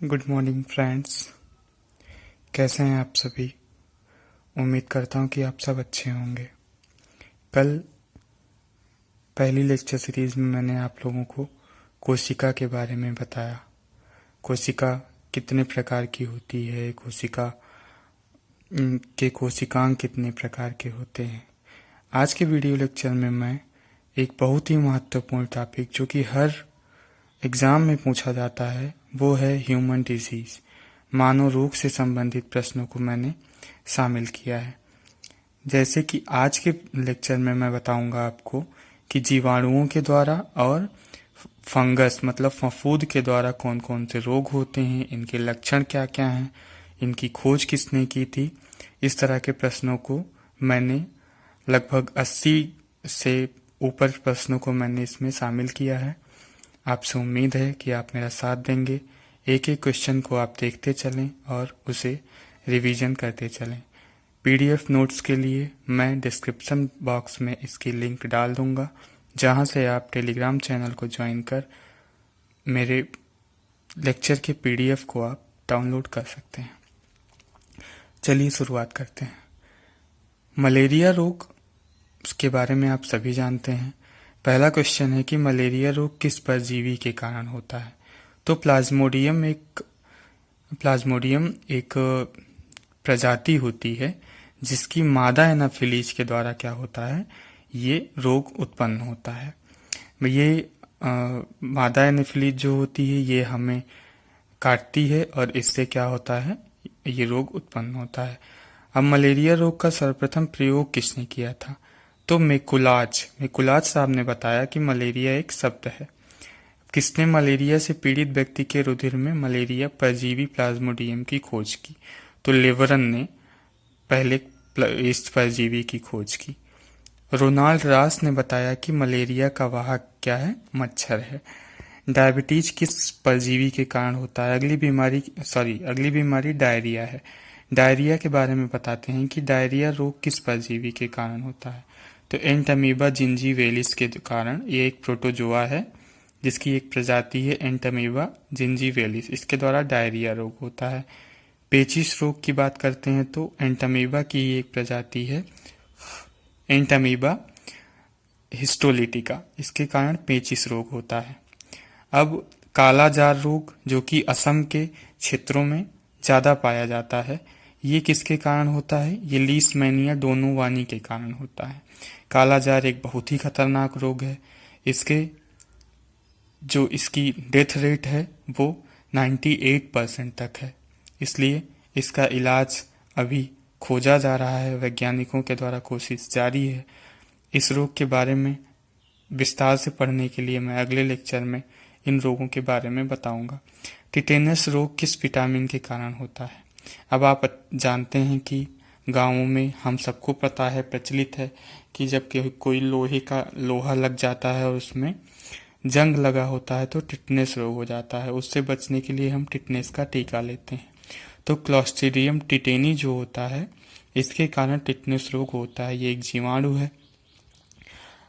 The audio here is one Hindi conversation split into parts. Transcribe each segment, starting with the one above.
Good morning friends. कैसे हैं आप सभी? उम्मीद करता हूं कि आप सब अच्छे होंगे। कल पहली लेक्चर सीरीज में मैंने आप लोगों को कोशिका के बारे में बताया। कोशिका कितने प्रकार की होती है, कोशिका के कोशिकांग कितने प्रकार के होते हैं। आज के वीडियो लेक्चर में मैं एक बहुत ही महत्वपूर्ण टॉपिक जो कि हर एग्ज़ाम में पूछा जाता है वो है ह्यूमन डिजीज़। मानव रोग से संबंधित प्रश्नों को मैंने शामिल किया है। जैसे कि आज के लेक्चर में मैं बताऊंगा आपको कि जीवाणुओं के द्वारा और फंगस मतलब फफूंद के द्वारा कौन कौन से रोग होते हैं, इनके लक्षण क्या क्या हैं, इनकी खोज किसने की थी। इस तरह के प्रश्नों को मैंने लगभग 80 से ऊपर प्रश्नों को मैंने इसमें शामिल किया है। आपसे उम्मीद है कि आप मेरा साथ देंगे। एक एक क्वेश्चन को आप देखते चलें और उसे रिवीजन करते चलें। पीडीएफ नोट्स के लिए मैं डिस्क्रिप्शन बॉक्स में इसकी लिंक डाल दूंगा, जहां से आप टेलीग्राम चैनल को ज्वाइन कर मेरे लेक्चर के पीडीएफ को आप डाउनलोड कर सकते हैं। चलिए शुरुआत करते हैं। मलेरिया रोग के बारे में आप सभी जानते हैं। पहला क्वेश्चन है कि मलेरिया रोग किस परजीवी के कारण होता है। तो प्लाज्मोडियम एक प्रजाति होती है जिसकी मादा एनाफिलीज के द्वारा क्या होता है, ये रोग उत्पन्न होता है। ये मादा एनाफिलीज जो होती है ये हमें काटती है और इससे क्या होता है, ये रोग उत्पन्न होता है। अब मलेरिया रोग का सर्वप्रथम प्रयोग किसने किया था? तो मेकुलाज साहब ने बताया कि मलेरिया एक शब्द है। किसने मलेरिया से पीड़ित व्यक्ति के रुधिर में मलेरिया परजीवी प्लाज्मोडियम की खोज की? तो लेवरन ने पहले इस परजीवी की खोज की। रोनाल्ड रास ने बताया कि मलेरिया का वाहक क्या है, मच्छर है। डायबिटीज किस परजीवी के कारण होता है? अगली बीमारी डायरिया है। डायरिया के बारे में बताते हैं कि डायरिया रोग किस परजीवी के कारण होता है। तो एंटमीबा जिंजीवेलिस के कारण, ये एक प्रोटोजोआ है जिसकी एक प्रजाति है एंटमीबा जिंजीवेलिस, इसके द्वारा डायरिया रोग होता है। पेचिश रोग की बात करते हैं तो एंटमीबा की एक प्रजाति है एंटमीबा हिस्टोलिटिका, इसके कारण पेचिश रोग होता है। अब कालाजार रोग जो कि असम के क्षेत्रों में ज़्यादा पाया जाता है, ये किसके कारण होता है? ये लीशमैनिया डोनोवानी के कारण होता है। कालाजार एक बहुत ही खतरनाक रोग है। इसकी डेथ रेट है वो 98% तक है, इसलिए इसका इलाज अभी खोजा जा रहा है, वैज्ञानिकों के द्वारा कोशिश जारी है। इस रोग के बारे में विस्तार से पढ़ने के लिए मैं अगले लेक्चर में इन रोगों के बारे में बताऊंगा। टिटेनस रोग किस विटामिन के कारण होता है? अब आप जानते हैं कि गांवों में हम सबको पता है, प्रचलित है कि जब कोई लोहा लग जाता है और उसमें जंग लगा होता है तो टिटनेस रोग हो जाता है। उससे बचने के लिए हम टिटनेस का टीका लेते हैं। तो क्लॉस्ट्रीडियम टिटेनी जो होता है, इसके कारण टिटनेस रोग होता है। ये एक जीवाणु है।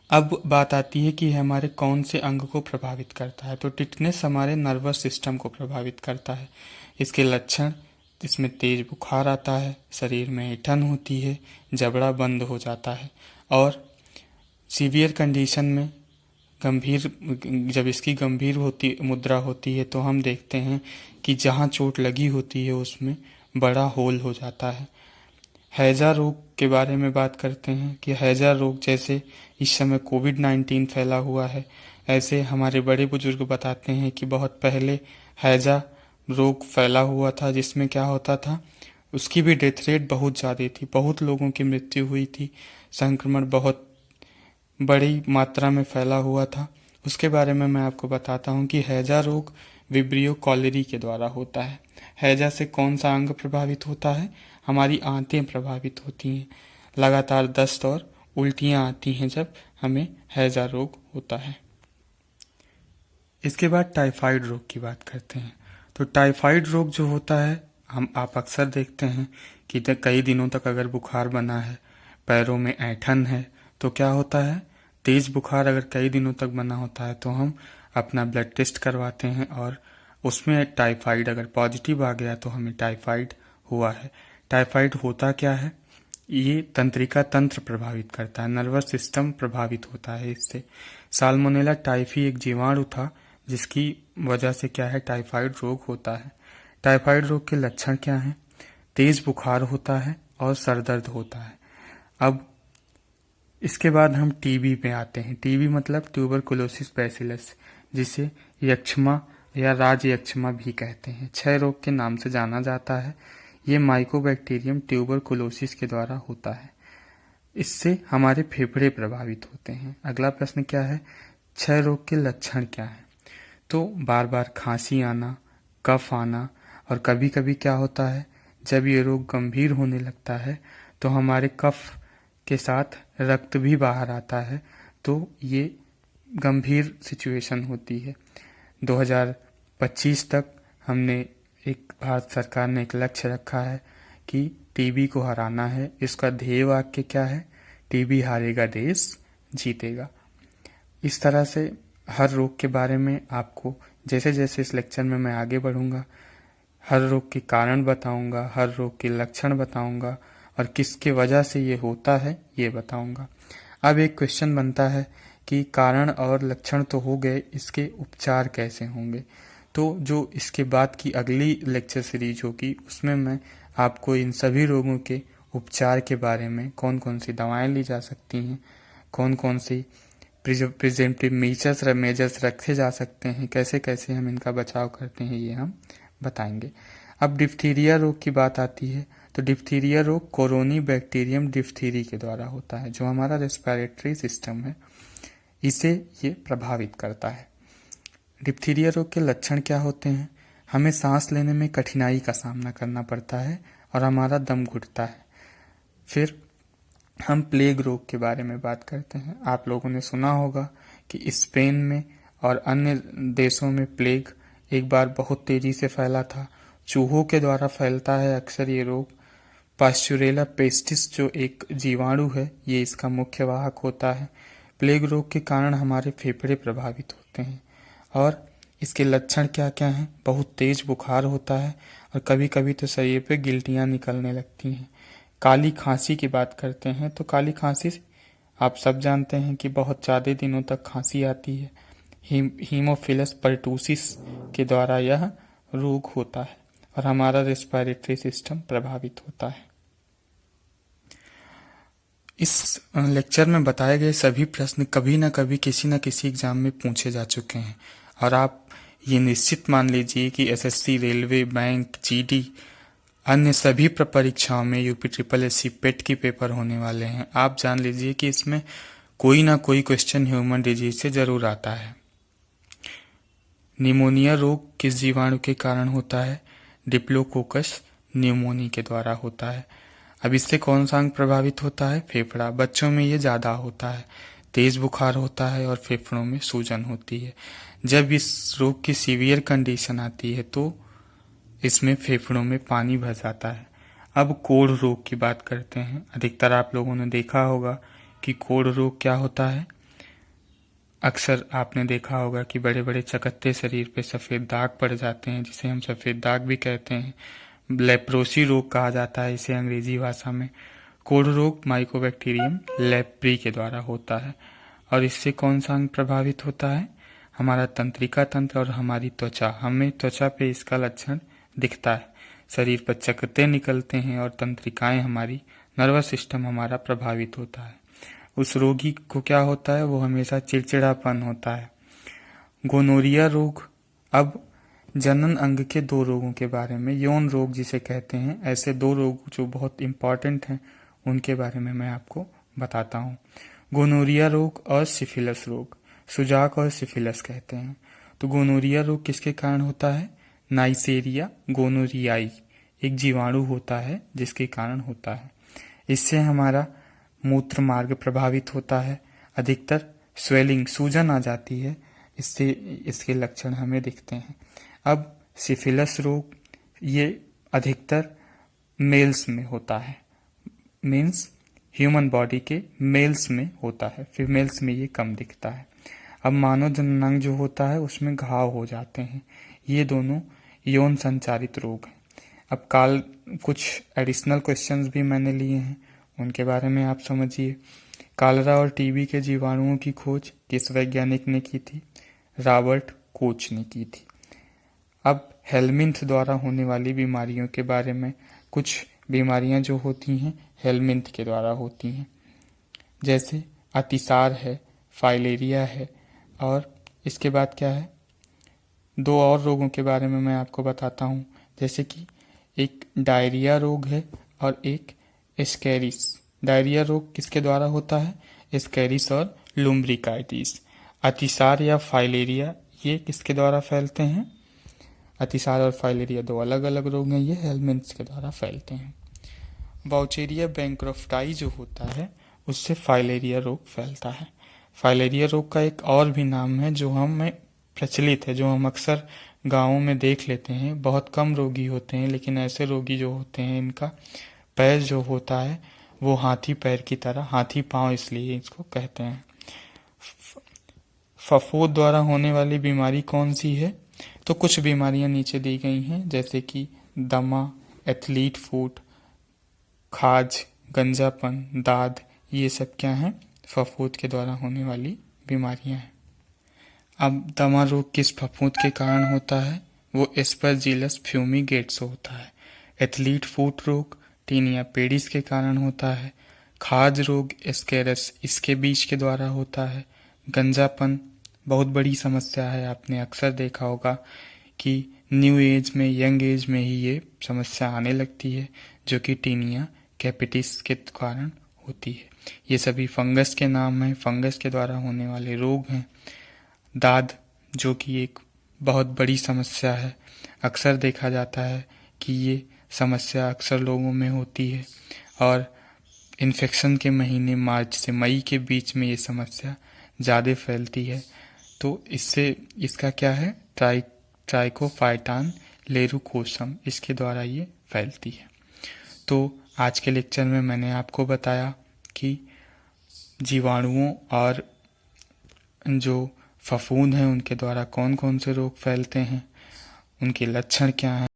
अब बात आती है कि हमारे कौन से अंग को प्रभावित करता है। तो टिटनेस हमारे नर्वस सिस्टम को प्रभावित करता है। इसके लक्षण, इसमें तेज बुखार आता है, शरीर में ऐंठन होती है, जबड़ा बंद हो जाता है और सीवियर कंडीशन में जब इसकी गंभीर मुद्रा होती है तो हम देखते हैं कि जहाँ चोट लगी होती है उसमें बड़ा होल हो जाता है। हैजा रोग के बारे में बात करते हैं कि हैजा रोग जैसे इस समय कोविड-19 फैला हुआ है, ऐसे हमारे बड़े बुजुर्ग बताते हैं कि बहुत पहले हैजा रोग फैला हुआ था, जिसमें क्या होता था, उसकी भी डेथ रेट बहुत ज़्यादा थी, बहुत लोगों की मृत्यु हुई थी, संक्रमण बहुत बड़ी मात्रा में फैला हुआ था। उसके बारे में मैं आपको बताता हूँ कि हैजा रोग विब्रियो कॉलेरी के द्वारा होता है। हैजा से कौन सा अंग प्रभावित होता है? हमारी आंतें प्रभावित होती हैं। लगातार दस्त और उल्टियाँ आती हैं जब हमें हैजा रोग होता है। इसके बाद टाइफाइड रोग की बात करते हैं। तो टाइफाइड रोग जो होता है, आप अक्सर देखते हैं कि कई दिनों तक अगर बुखार बना है, पैरों में ऐंठन है, तो क्या होता है, तेज बुखार अगर कई दिनों तक बना होता है तो हम अपना ब्लड टेस्ट करवाते हैं और उसमें टाइफाइड अगर पॉजिटिव आ गया तो हमें टाइफाइड हुआ है। टाइफाइड होता क्या है? ये तंत्रिका तंत्र प्रभावित करता है, नर्वस सिस्टम प्रभावित होता है इससे। साल्मोनेला टाइफी एक जीवाणु था जिसकी वजह से क्या है, टाइफाइड रोग होता है। टाइफाइड रोग के लक्षण क्या हैं? तेज बुखार होता है और सर दर्द होता है। अब इसके बाद हम टीबी पे आते हैं। टीबी मतलब ट्यूबरकुलोसिस बैसिलस, जिसे यक्ष्मा या राज यक्ष्मा भी कहते हैं, क्षय रोग के नाम से जाना जाता है। ये माइकोबैक्टीरियम ट्यूबरकुलोसिस के द्वारा होता है। इससे हमारे फेफड़े प्रभावित होते हैं। अगला प्रश्न क्या है? क्षय रोग के लक्षण क्या है? तो बार बार खांसी आना, कफ आना, और कभी कभी क्या होता है, जब ये रोग गंभीर होने लगता है तो हमारे कफ के साथ रक्त भी बाहर आता है, तो ये गंभीर सिचुएशन होती है। 2025 तक हमने भारत सरकार ने एक लक्ष्य रखा है कि टीबी को हराना है। इसका ध्येय वाक्य क्या है? टीबी हारेगा देश जीतेगा। इस तरह से हर रोग के बारे में आपको जैसे जैसे इस लेक्चर में मैं आगे बढ़ूंगा, हर रोग के कारण बताऊंगा, हर रोग के लक्षण बताऊंगा, और किसके वजह से ये होता है ये बताऊंगा। अब एक क्वेश्चन बनता है कि कारण और लक्षण तो हो गए, इसके उपचार कैसे होंगे? तो जो इसके बाद की अगली लेक्चर सीरीज होगी उसमें मैं आपको इन सभी रोगों के उपचार के बारे में, कौन कौन सी दवाएं ली जा सकती हैं, कौन कौन सी प्रिवेंटिव मेजर्स रखे जा सकते हैं, कैसे कैसे हम इनका बचाव करते हैं, ये हम बताएंगे। अब डिप्थीरिया रोग की बात आती है तो डिप्थीरिया रोग कोरोनी बैक्टीरियम डिप्थीरी के द्वारा होता है, जो हमारा रेस्पिरेटरी सिस्टम है इसे ये प्रभावित करता है। डिप्थीरिया रोग के लक्षण क्या होते हैं? हमें सांस लेने में कठिनाई का सामना करना पड़ता है और हमारा दम घुटता है। फिर हम प्लेग रोग के बारे में बात करते हैं। आप लोगों ने सुना होगा कि स्पेन में और अन्य देशों में प्लेग एक बार बहुत तेजी से फैला था। चूहों के द्वारा फैलता है अक्सर ये रोग। पास्चुरेला पेस्टिस जो एक जीवाणु है, ये इसका मुख्य वाहक होता है। प्लेग रोग के कारण हमारे फेफड़े प्रभावित होते हैं और इसके लक्षण क्या क्या हैं? बहुत तेज बुखार होता है और कभी कभी तो शरीर पे गिल्टियां निकलने लगती हैं। काली खांसी की बात करते हैं तो काली खांसी आप सब जानते हैं कि बहुत ज़्यादा दिनों तक खांसी आती है। हीमोफिलस पर्टूसिस के द्वारा यह रोग होता है और हमारा रेस्पिरेटरी सिस्टम प्रभावित होता है। इस लेक्चर में बताए गए सभी प्रश्न कभी न कभी किसी न किसी एग्जाम में पूछे जा चुके हैं और आप ये निश्चित मान लीजिए कि एसएससी, रेलवे, बैंक, जीडी, अन्य सभी परीक्षाओं में यूपी ट्रिपल एससी पेट की पेपर होने वाले हैं। आप जान लीजिए कि इसमें कोई ना कोई क्वेश्चन ह्यूमन डिजीज से जरूर आता है। निमोनिया रोग किस जीवाणु के कारण होता है? डिप्लोकोकस न्यूमोनी के द्वारा होता है। अब इससे कौन सा अंग प्रभावित होता है? फेफड़ा। बच्चों में ये ज़्यादा होता है। तेज बुखार होता है और फेफड़ों में सूजन होती है। जब इस रोग की सीवियर कंडीशन आती है तो इसमें फेफड़ों में पानी भर जाता है। अब कोढ़ रोग की बात करते हैं। अधिकतर आप लोगों ने देखा होगा कि कोढ़ रोग क्या होता है। अक्सर आपने देखा होगा कि बड़े बड़े चकत्ते शरीर पे सफ़ेद दाग पड़ जाते हैं, जिसे हम सफ़ेद दाग भी कहते हैं। लेप्रोसी रोग कहा जाता है इसे अंग्रेजी भाषा में। कोढ़ रोग माइकोबैक्टीरियम लेप्री के द्वारा होता है और इससे कौन सा अंग प्रभावित होता है? हमारा तंत्रिका तंत्र और हमारी त्वचा। हमें त्वचा पे इसका लक्षण दिखता है। शरीर पर चकत्ते निकलते हैं और तंत्रिकाएं, हमारी नर्वस सिस्टम हमारा प्रभावित होता है। उस रोगी को क्या होता है? वो हमेशा चिड़चिड़ापन होता है। गोनोरिया रोग। अब जनन अंग के दो रोगों के बारे में, यौन रोग जिसे कहते हैं, ऐसे दो रोग जो बहुत इंपॉर्टेंट हैं उनके बारे में मैं आपको बताता हूँ। गोनोरिया रोग और सिफिलिस रोग, सुजाक और सिफिलिस कहते हैं। तो गोनोरिया रोग किसके कारण होता है? नाइसेरिया गोनोरियाई एक जीवाणु होता है जिसके कारण होता है। इससे हमारा मूत्र मार्ग प्रभावित होता है। अधिकतर स्वेलिंग, सूजन आ जाती है। इससे इसके लक्षण हमें दिखते हैं। अब सिफिलिस रोग, ये अधिकतर मेल्स में होता है, मीन्स ह्यूमन बॉडी के मेल्स में होता है, फीमेल्स में ये कम दिखता है। अब मानव जननांग जो होता है उसमें घाव हो जाते हैं। ये दोनों यौन संचारित रोग हैं। अब कुछ एडिशनल क्वेश्चंस भी मैंने लिए हैं, उनके बारे में आप समझिए। कॉलरा और टीबी के जीवाणुओं की खोज किस वैज्ञानिक ने की थी? रॉबर्ट कोच ने की थी। अब हेलमिंथ द्वारा होने वाली बीमारियों के बारे में, कुछ बीमारियां जो होती हैं हेलमिंथ के द्वारा होती हैं, जैसे अतिसार है, फाइलेरिया है, और इसके बाद क्या है, दो और रोगों के बारे में मैं आपको बताता हूँ, जैसे कि एक डायरिया रोग है और एक एस्केरिस। डायरिया रोग किसके द्वारा होता है? एस्केरिस और लुम्ब्रिकाइटिस। अतिसार या फाइलेरिया ये किसके द्वारा फैलते हैं? अतिसार और फाइलेरिया दो अलग अलग रोग हैं, ये हेलमिंथ के द्वारा फैलते हैं। बाउचेरिया बैंक्रफ्टाई जो होता है उससे फाइलेरिया रोग फैलता है। फाइलेरिया रोग का एक और भी नाम है जो हमें प्रचलित है, जो हम अक्सर गाँवों में देख लेते हैं। बहुत कम रोगी होते हैं, लेकिन ऐसे रोगी जो होते हैं इनका पैर जो होता है वो हाथी पैर की तरह, हाथी पाँव इसलिए इसको कहते हैं। फफूंद द्वारा होने वाली बीमारी कौन सी है? तो कुछ बीमारियां नीचे दी गई हैं, जैसे कि दमा, एथलीट फुट, खाज, गंजापन, दाद, ये सब क्या हैं? फफूंद के द्वारा होने वाली बीमारियां हैं। अब दमा रोग किस फफूंद के कारण होता है? वो एस्परजिलस फ्यूमिगेट्स होता है। एथलीट फुट रोग टीनिया पेडिस के कारण होता है। खाज रोग एस्केरस इसके बीज के द्वारा होता है। गंजापन बहुत बड़ी समस्या है, आपने अक्सर देखा होगा कि न्यू एज में, यंग एज में ही ये समस्या आने लगती है, जो कि टीनिया कैपिटिस के कारण होती है। ये सभी फंगस के नाम हैं, फंगस के द्वारा होने वाले रोग हैं। दाद जो कि एक बहुत बड़ी समस्या है, अक्सर देखा जाता है कि ये समस्या अक्सर लोगों में होती है, और इन्फेक्शन के महीने मार्च से मई के बीच में ये समस्या ज़्यादा फैलती है। तो इसका क्या है? ट्राइकोफाइटान लेरुकोसम, इसके द्वारा ये फैलती है। तो आज के लेक्चर में मैंने आपको बताया कि जीवाणुओं और जो फफूंद हैं उनके द्वारा कौन कौन से रोग फैलते हैं, उनके लक्षण क्या हैं।